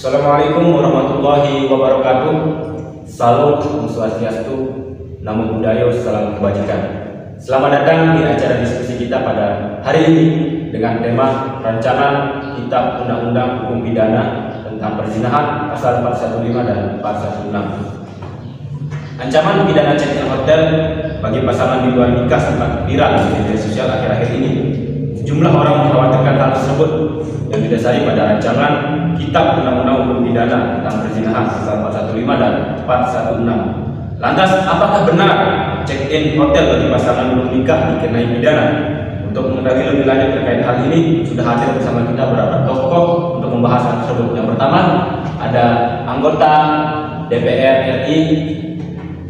Assalamualaikum warahmatullahi wabarakatuh. Salam Om Swastiastu, Namo Buddhaya, salam kebajikan. Selamat datang di acara diskusi kita pada hari ini dengan tema rancangan Kitab Undang-Undang Hukum Pidana tentang Perzinahan pasal 415 dan 416. Ancaman pidana check-in hotel bagi pasangan di luar nikah sempat viral di media sosial akhir-akhir ini. Sejumlah orang mengkhawatirkan hal tersebut yang didasari pada rancangan Kitab Undang-Undang Hukum Pidana tentang Perzinahan pasal 415 dan 416. Lantas, apakah benar check-in hotel bagi pasangan belum nikah dikenai pidana? Untuk mengetahui lebih lanjut terkait hal ini, sudah hadir bersama kita beberapa tokoh untuk membahas hal tersebut. Yang pertama, ada anggota DPR RI,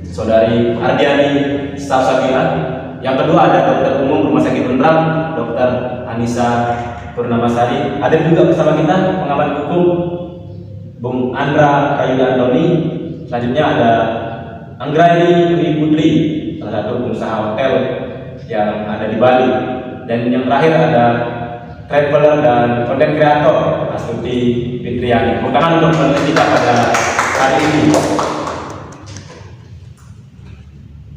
Saudari Ardiani Sabsabila. Yang kedua ada Dokter Umum Rumah Sakit Unram, Dr. Anissa Purnamasari. Ada juga bersama kita pengamat hukum Bung Andra Kayuda Antoni. Selanjutnya ada Anggraini Dwi Putri, salah satu pengusaha hotel yang ada di Bali. Dan yang terakhir ada traveler dan content creator Astuti Fitriani. Bukan untuk menemani kita pada hari ini.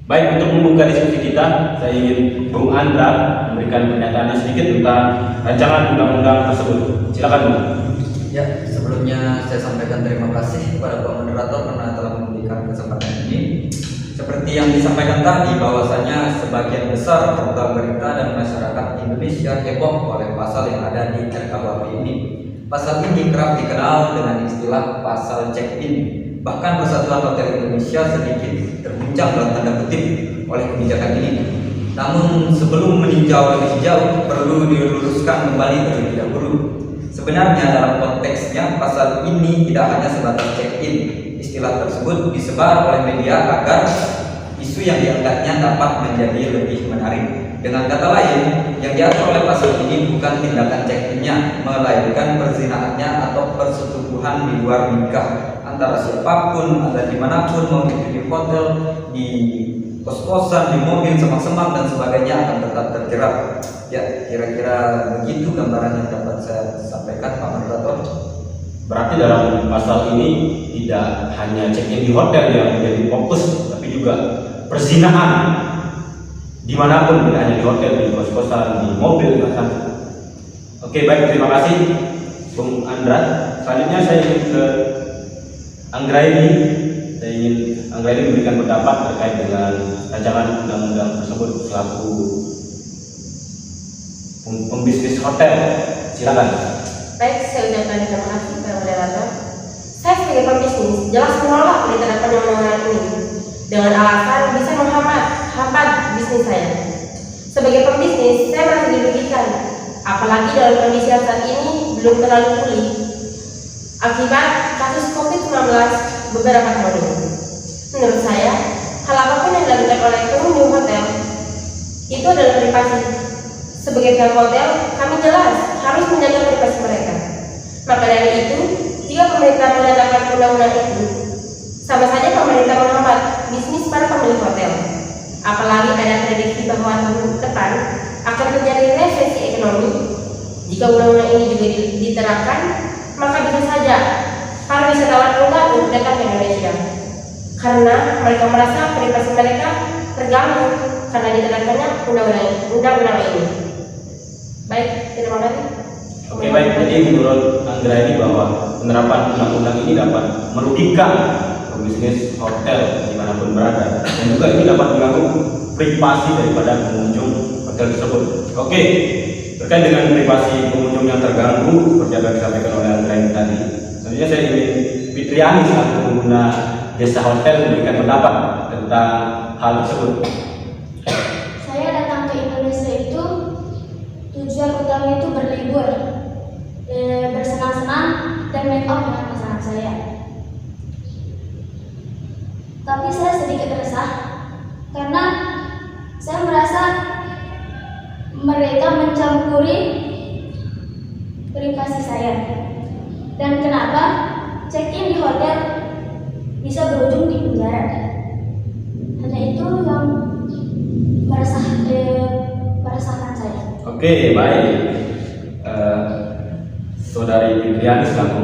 Baik, untuk membuka diskusi kita, saya ingin Bung Andra memberikan pernyataan sedikit tentang rancangan undang-undang tersebut. Silakan, Bung. Ya, sebelumnya saya sampaikan terima kasih kepada Pak Moderator karena telah memberikan kesempatan ini. Seperti yang disampaikan tadi, bahwasanya sebagian besar portal berita dan masyarakat Indonesia heboh oleh pasal yang ada di RKUHP ini. Pasal ini kerap dikenal dengan istilah pasal check-in. Bahkan Persatuan Hotel Indonesia sedikit terguncang dalam tanda kutip oleh kebijakan ini. Namun sebelum meninjau lebih jauh, perlu diluruskan kembali terlebih dahulu. Sebenarnya dalam konteksnya pasal ini tidak hanya sebatas check-in. Istilah tersebut disebar oleh media agar isu yang diangkatnya dapat menjadi lebih menarik. Dengan kata lain, yang diatur oleh pasal ini bukan tindakan check-in-nya, melainkan perzinahannya atau persetubuhan di luar nikah antara siapapun, ada dimanapun, mau itu di hotel, di kos-kosan, di mobil, semak-semak dan sebagainya akan tetap terjerat. Ya, kira-kira begitu gambaran yang dapat saya sampaikan, Pak Moderator. Berarti dalam pasal ini tidak hanya check-in di hotel yang menjadi fokus, tapi juga perzinahan dimanapun, tidak hanya di hotel, di kos-kosan, di mobil bahkan. Oke, baik, terima kasih Bung Andra. Selanjutnya saya ingin ke Anggraini. Saya ingin Anggraini memberikan pendapat terkait dengan rancangan undang-undang tersebut selaku pembisnis hotel. Silakan. Baik, saya ucapkan terima kasih kepada moderator. Saya sebagai pembisnis jelas menolak diterapkannya undang-undang ini dengan alasan bisa menghambat bisnis saya. Sebagai pembisnis, saya merasa dirugikan, apalagi dalam kondisi saat ini belum terlalu pulih akibat kasus COVID-19 beberapa tahun ini. Menurut saya, hal apapun yang dilakukan oleh pengunjung hotel itu adalah privasi. Sebagai pihak hotel, kami jelas harus menjaga privasi mereka. Maka dari itu, jika pemerintah menetapkan undang-undang itu, sama saja pemerintah menghambat bisnis para pemilik hotel. Apalagi ada prediksi bahwa tahun depan akan terjadi resesi ekonomi. Jika undang-undang ini juga diterapkan, maka bisa saja para wisatawan enggan untuk datang ke Indonesia karena mereka merasa privasi mereka terganggu karena diterapkannya undang-undang ini. Baik, terima kasih. Oke, baik. Jadi menurut Anggra ini bahwa penerapan undang-undang ini dapat merugikan pebisnis hotel dimanapun berada, dan juga ini dapat mengganggu privasi daripada pengunjung hotel tersebut. Oke, terkait dengan privasi pengunjung yang terganggu seperti yang disampaikan oleh Anggra ini tadi, selanjutnya saya ingin Fitriani selaku pengguna jasa hotel memberikan pendapat tentang hal tersebut. Saya datang ke Indonesia itu tujuan utama itu berlibur, bersenang-senang dan make up dengan pasangan saya. Tapi saya sedikit resah karena saya merasa mereka mencampuri privasi saya. Dan kenapa check-in di hotel bisa berujung di penjara? Hanya itu yang meresahkan saya. Oke, baik. Saudari Fitriani selaku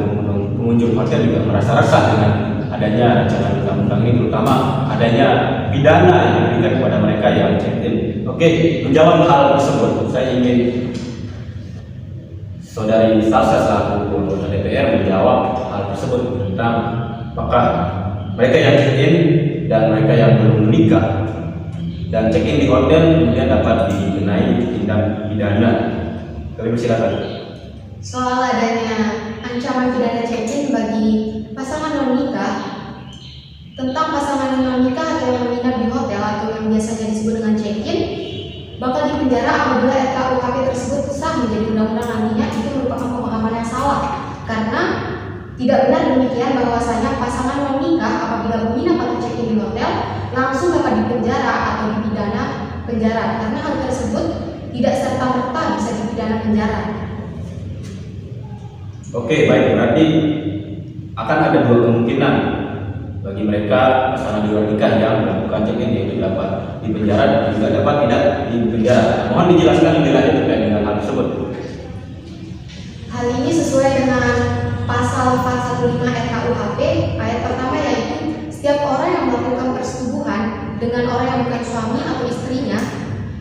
pengunjung hotel juga merasa resah dengan adanya rancangan undang-undang ini, terutama adanya pidana yang diberikan kepada mereka yang check-in. Oke, menjawab hal tersebut, saya ingin Saudari Salsa selaku anggota DPR menjawab hal tersebut tentang apakah mereka yang check-in dan mereka yang belum menikah dan check-in di hotel kemudian dapat dikenai tindak pidana. Kami persilakan. Soal adanya ancaman pidana check-in bagi pasangan non-nikah, tentang pasangan non-nikah atau yang menginap di hotel atau yang biasanya disebut dengan check-in bakal dipenjara apabila RKUHP tersebut sah menjadi undang-undang nantinya. Itu merupakan pemahaman yang salah, karena tidak benar demikian bahwasanya pasangan non-nikah apabila menginap atau check-in di hotel langsung dapat dipenjara atau dipidana penjara, karena hal tersebut tidak serta-merta bisa dipidana penjara. Oke, baik, berarti akan ada dua kemungkinan bagi mereka pasangan di luar nikah yang melakukan check-in, yaitu dapat dipenjara dan juga dapat tidak dipenjara. Mohon dijelaskan lebih lanjut terkait dengan hal tersebut. Hal ini sesuai dengan pasal 415 RKUHP ayat pertama, yaitu setiap orang yang melakukan persetubuhan dengan orang yang bukan suami atau istrinya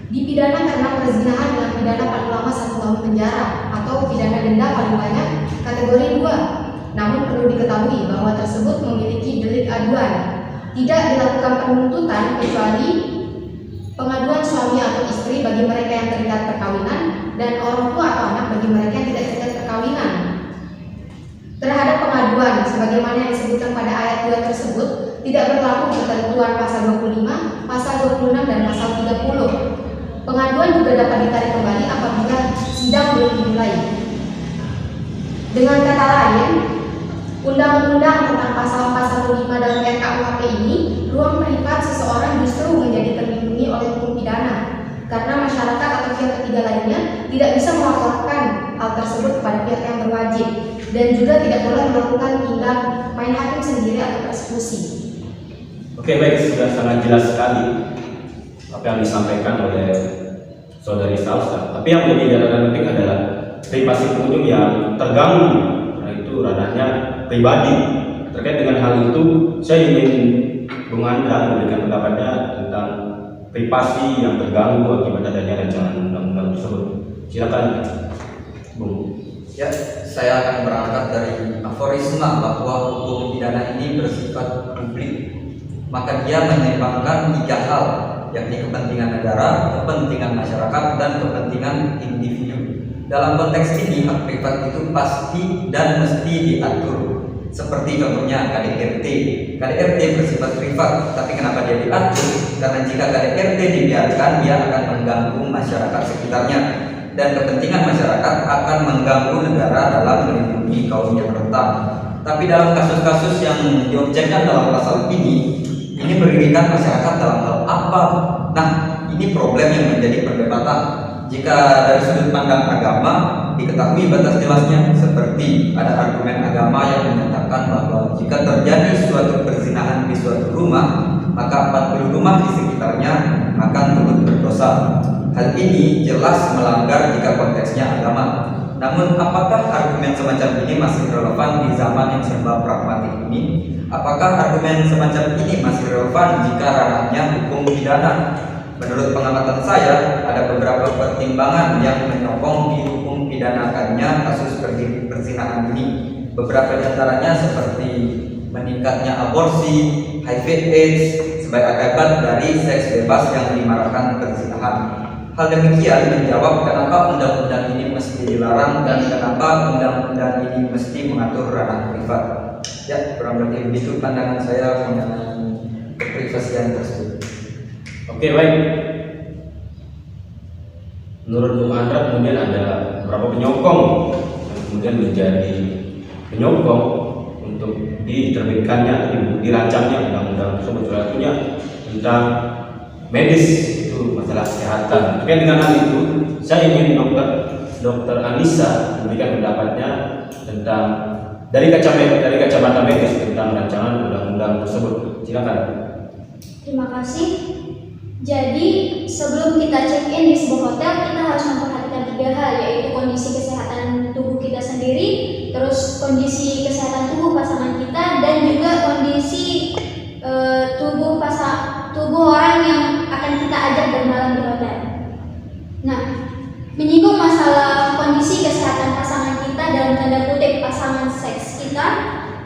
dipidana karena perzinahan dengan pidana paling lama 1 tahun penjara atau pidana denda paling banyak kategori 2. Namun perlu diketahui bahwa tersebut memiliki delik aduan. Tidak dilakukan penuntutan kecuali pengaduan suami atau istri bagi mereka yang terikat perkawinan dan orang tua atau anak bagi mereka yang tidak terikat perkawinan. Terhadap pengaduan sebagaimana yang disebutkan pada ayat 2 tersebut tidak berlaku ketentuan pasal 25, pasal 26 dan pasal 30. Pengaduan juga dapat ditarik kembali apabila sidang belum dimulai. Dengan kata lain, undang-undang tentang pasal 415 dalam RKUHP ini, ruang privat seseorang justru menjadi terlindungi oleh hukum pidana, karena masyarakat atau pihak ketiga lainnya tidak bisa melaporkan hal tersebut kepada pihak yang berwajib, dan juga tidak boleh melakukan tindak main hakim sendiri atau persekusi. Oke, baik, sudah sangat jelas sekali apa yang disampaikan oleh Saudari Salsa. Tapi yang menjadi catatan penting adalah privasi pengunjung yang terganggu, karena itu ranahnya pribadi. Terkait dengan hal itu, saya ingin Bung Andra memberikan pendapatnya tentang privasi yang terganggu akibat adanya rancangan undang-undang tersebut. Silakan, Bung. Ya, saya akan berangkat dari aforisma bahwa hukum pidana ini bersifat publik. Maka dia menyeimbangkan 3 hal, yakni kepentingan negara, kepentingan masyarakat, dan kepentingan individu. Dalam konteks ini, hak privat itu pasti dan mesti diatur. Seperti contohnya KDRT. KDRT bersifat privat, tapi kenapa dia diatur? Karena jika KDRT dibiarkan, dia akan mengganggu masyarakat sekitarnya, dan kepentingan masyarakat akan mengganggu negara dalam melindungi kaum yang rentan. Tapi dalam kasus-kasus yang diobjekkan dalam pasal ini merugikan masyarakat dalam hal apa? Nah, ini problem yang menjadi perdebatan. Jika dari sudut pandang agama diketahui batas jelasnya, seperti ada argumen agama yang menyatakan bahwa jika terjadi suatu perzinahan di suatu rumah, maka 40 rumah di sekitarnya akan turut berdosa. Hal ini jelas melanggar jika konteksnya agama. Namun apakah argumen semacam ini masih relevan di zaman yang serba pragmatik ini? Apakah argumen semacam ini masih relevan jika ranahnya hukum pidana? Menurut pengamatan saya, ada beberapa pertimbangan yang menyokong dipidanakannya kasus perzinahan ini. Beberapa di antaranya seperti meningkatnya aborsi, HIV/AIDS sebagai akibat dari seks bebas yang dimarakkan perzinahan. Hal demikian menjawab kenapa undang-undang ini mesti dilarang dan kenapa undang-undang ini mesti mengatur ranah privat. Ya, kurang lebih begitu pandangan saya mengenai keprivasian tersebut. Oke, baik. Menurut Bung Andra kemudian ada beberapa penyokong yang kemudian menjadi penyokong untuk diterbitkannya atau dirancangnya undang-undang tersebut. Salah satunya tentang medis, itu masalah kesehatan. Terkait dengan hal itu, saya ingin Dr. Anissa memberikan pendapatnya tentang dari kacamata medis tentang rancangan undang-undang tersebut. Silakan. Terima kasih. Jadi sebelum kita check-in di sebuah hotel, kita harus memperhatikan 3 hal, yaitu kondisi kesehatan tubuh kita sendiri, terus kondisi kesehatan tubuh pasangan kita, dan juga kondisi tubuh orang yang akan kita ajak bermalam di hotel. Nah, menyinggung masalah kondisi kesehatan pasangan kita dalam tanda kutip pasangan seks kita,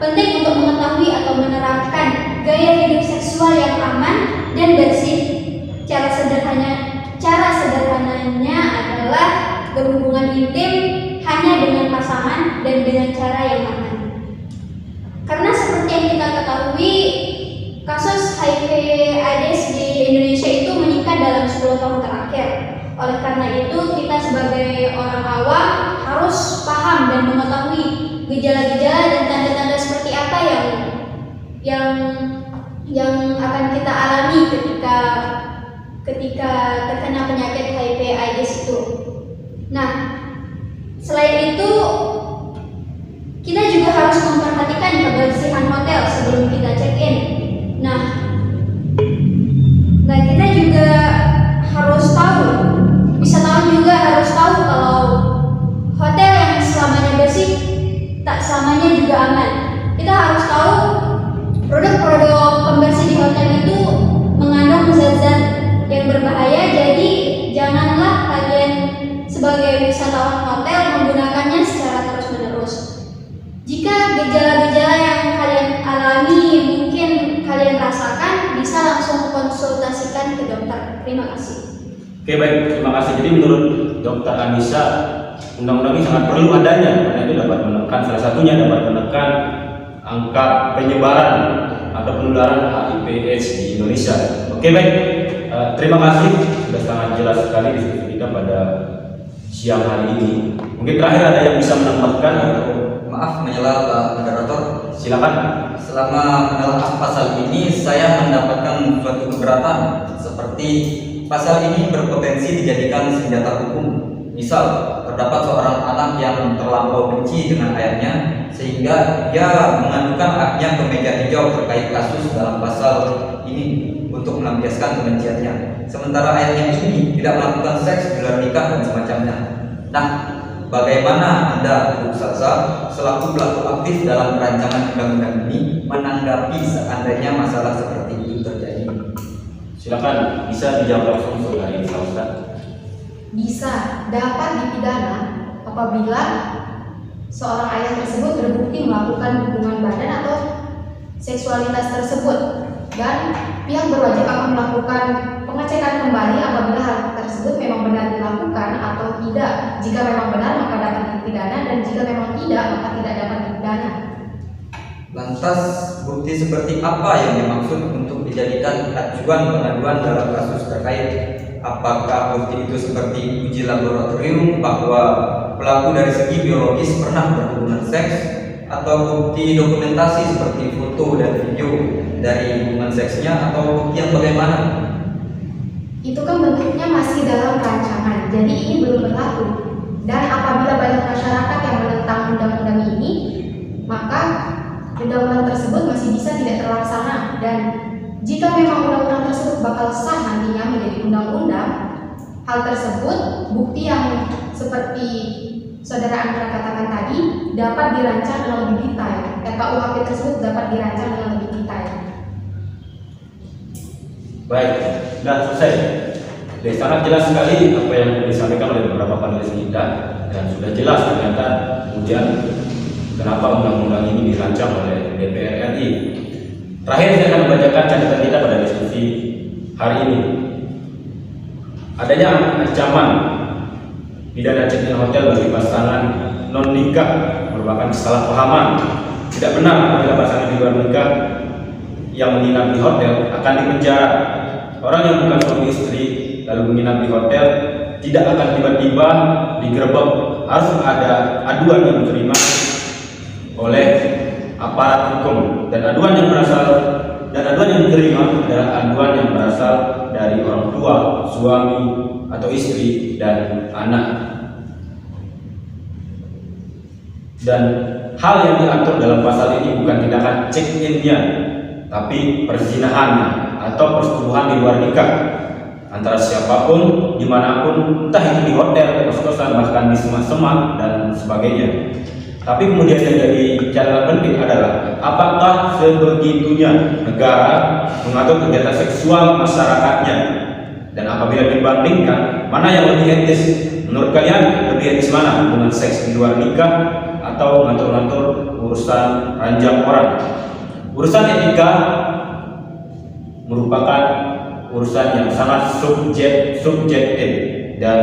penting untuk mengetahui atau menerapkan gaya hidup seksual yang aman dan bersih. Cara sederhananya adalah berhubungan intim hanya dengan pasangan dan dengan cara yang aman. Karena seperti yang kita ketahui, kasus HIV/AIDS di Indonesia itu meningkat dalam 10 tahun terakhir. Oleh karena itu, kita sebagai orang awam harus paham dan mengetahui gejala-gejala dan tanda-tanda seperti apa yang akan kita alami ketika terkena penyakit HIV/AIDS itu. Nah, selain itu kita juga harus memperhatikan kebersihan hotel sebelum kita check-in. Nah, kita juga harus tahu, wisatawan juga harus tahu kalau hotel yang selamanya bersih tak selamanya juga aman. Kita harus tahu produk-produk pembersih di hotel itu mengandung zat-zat yang berbahaya, jadi janganlah kalian sebagai wisatawan hotel menggunakannya secara terus-menerus. Jika gejala-gejala yang kalian alami mungkin kalian rasakan, bisa langsung konsultasikan ke dokter. Terima kasih. Oke, baik, terima kasih. Jadi menurut Dr. Anissa, undang-undang ini sangat perlu adanya karena itu dapat menekan, salah satunya dapat menekan angka penyebaran atau penularan HIV/AIDS di Indonesia. Oke, baik. Terima kasih, sudah sangat jelas sekali diskusi kita pada siang hari ini. Mungkin terakhir ada yang bisa menambahkan? Maaf menyela Pak Moderator. Silakan. Selama menelaah pasal ini saya mendapatkan suatu keberatan, seperti pasal ini berpotensi dijadikan senjata hukum. Misal terdapat seorang anak yang terlampau benci dengan ayahnya sehingga dia mengadukan haknya ke meja hijau terkait kasus dalam pasal ini untuk melampiaskan kebenciannya. Sementara ayahnya ini tidak melakukan seks di luar nikah dan semacamnya. Nah, bagaimana Anda, Bu Salsa, selaku pelaku aktif dalam rancangan undang-undang ini menanggapi seandainya masalah seperti itu terjadi? Silakan, bisa dijawab langsung Saudari Salsa. Bisa dapat dipidana apabila seorang ayah tersebut terbukti melakukan hubungan badan atau seksualitas tersebut, dan pihak berwajib akan melakukan pengecekan kembali apabila hal tersebut memang benar dilakukan atau tidak. Jika memang benar maka dapat dipidana, dan jika memang tidak maka tidak dapat dipidana. Lantas bukti seperti apa yang dimaksud untuk dijadikan acuan pengaduan dalam kasus terkait? Apakah bukti itu seperti uji laboratorium bahwa pelaku dari segi biologis pernah berhubungan seks, atau bukti dokumentasi seperti foto dan video dari hubungan seksnya, atau bukti yang bagaimana? Itu kan bentuknya masih dalam rancangan, jadi ini belum berlaku. Dan apabila banyak masyarakat yang menentang undang-undang ini, maka undang-undang tersebut masih bisa tidak terlaksana. Dan jika memang undang-undang tersebut bakal sah nantinya menjadi undang-undang, hal tersebut, bukti yang seperti Saudara Andra katakan tadi, dapat dirancang dengan lebih detail. RKUHP tersebut dapat dirancang dengan lebih detail. Baik, sudah selesai. Jadi sangat jelas sekali apa yang disampaikan oleh beberapa panelis kita, dan sudah jelas ternyata kemudian kenapa undang-undang ini dirancang oleh DPR RI. Terakhir saya akan membacakan catatan kita pada diskusi hari ini. Adanya ancaman pidana check-in hotel bagi pasangan non nikah merupakan kesalahpahaman. Tidak benar apabila pasangan di luar nikah yang menginap di hotel akan dipenjara. Orang yang bukan suami istri lalu menginap di hotel tidak akan tiba-tiba digerebek. Harus ada aduan yang diterima oleh aparat hukum, dan aduan yang diterima adalah aduan yang berasal dari orang tua, suami atau istri dan anak. Dan hal yang diatur dalam pasal ini bukan tindakan check-in-nya, tapi perzinahan atau persetubuhan di luar nikah antara siapapun, dimanapun, entah itu di hotel, kos-kosan, bahkan di semak-semak dan sebagainya. Tapi kemudian yang jadi catatan penting adalah apakah sebegitunya negara mengatur kegiatan seksual masyarakatnya, dan apabila dibandingkan mana yang lebih etis, menurut kalian lebih etis mana, hubungan seks di luar nikah atau ngatur-ngatur urusan ranjang orang? Urusan etika merupakan urusan yang sangat subjektif dan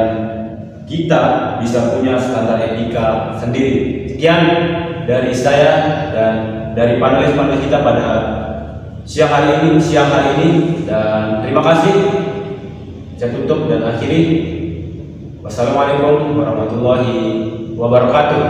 kita bisa punya standar etika sendiri. Sekian dari saya dan dari panelis-panelis kita pada siang hari ini, dan terima kasih. Saya tutup dan akhiri. Wassalamualaikum warahmatullahi wabarakatuh.